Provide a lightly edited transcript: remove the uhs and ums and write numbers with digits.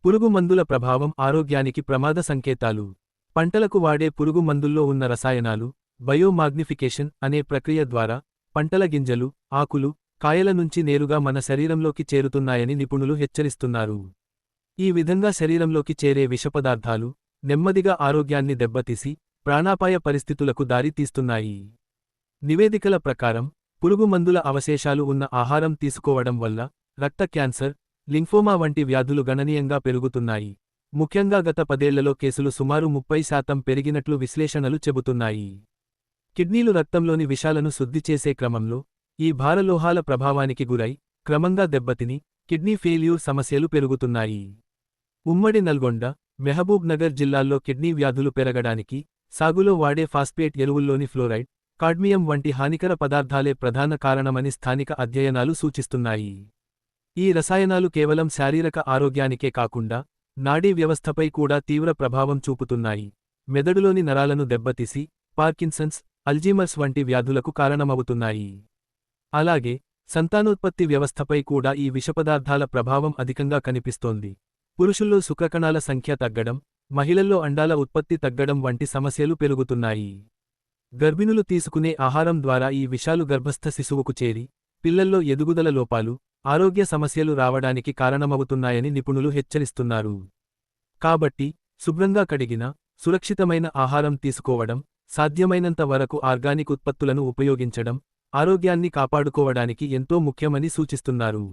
పురుగు మందుల ప్రభావం ఆరోగ్యానికి ప్రమాద సంకేతాలు. పంటలకు వాడే పురుగు మందుల్లో ఉన్న రసాయనాలు బయోమాగ్నిఫికేషన్ అనే ప్రక్రియ ద్వారా పంటల గింజలు, ఆకులు, కాయల నుంచి నేరుగా మన శరీరంలోకి చేరుతున్నాయని నిపుణులు హెచ్చరిస్తున్నారు. ఈ విధంగా శరీరంలోకి చేరే విషపదార్థాలు నెమ్మదిగా ఆరోగ్యాన్ని దెబ్బతీసి ప్రాణాపాయ పరిస్థితులకు దారి తీస్తున్నాయి. నివేదికల ప్రకారం పురుగు మందుల అవశేషాలు ఉన్న ఆహారం తీసుకోవడం వల్ల రక్త క్యాన్సర్, లింఫోమా వంటి వ్యాధులు గణనీయంగా పెరుగుతున్నాయి. ముఖ్యంగా గత 10 ఏళ్లలో కేసులు సుమారు 30% పెరిగినట్లు విశ్లేషణలు చెబుతున్నాయి. కిడ్నీలు రక్తంలోని విషాలను శుద్ధి చేసే క్రమంలో ఈ భారలోహాల ప్రభావానికి గురై క్రమంగా దెబ్బతిని కిడ్నీ ఫెయిల్యూర్ సమస్యలు పెరుగుతున్నాయి. ఉమ్మడి నల్గొండ, మెహబూబ్ నగర్ జిల్లాల్లో కిడ్నీ వ్యాధులు పెరగడానికి సాగులో వాడే ఫాస్ఫేట్ ఎరువుల్లోని ఫ్లోరైడ్, కాడ్మియం వంటి హానికర పదార్థాలే ప్రధాన కారణమని స్థానిక అధ్యయనాలు సూచిస్తున్నాయి. ఈ రసాయనాలు కేవలం శారీరక ఆరోగ్యానికే కాకుండా నాడీ వ్యవస్థపై కూడా తీవ్ర ప్రభావం చూపుతున్నాయి. మెదడులోని నరాలను దెబ్బతీసి పార్కిన్సన్స్, అల్జీమర్స్ వంటి వ్యాధులకు కారణమవుతున్నాయి. అలాగే సంతానోత్పత్తి వ్యవస్థపై కూడా ఈ విషపదార్థాల ప్రభావం అధికంగా కనిపిస్తోంది. పురుషుల్లో శుక్రకణాల సంఖ్య తగ్గడం, మహిళల్లో అండాల ఉత్పత్తి తగ్గడం వంటి సమస్యలు పెరుగుతున్నాయి. గర్భిణులు తీసుకునే ఆహారం ద్వారా ఈ విషాలు గర్భస్థ శిశువుకు చేరి పిల్లల్లో ఎదుగుదల లోపాలు, ఆరోగ్య సమస్యలు రావడానికి కారణమవుతున్నాయని నిపుణులు హెచ్చరిస్తున్నారు. కాబట్టి శుభ్రంగా కడిగిన, సురక్షితమైన ఆహారం తీసుకోవడం, సాధ్యమైనంత వరకు ఆర్గానిక్ ఉత్పత్తులను ఉపయోగించడం ఆరోగ్యాన్ని కాపాడుకోవడానికి ఎంతో ముఖ్యమని సూచిస్తున్నారు.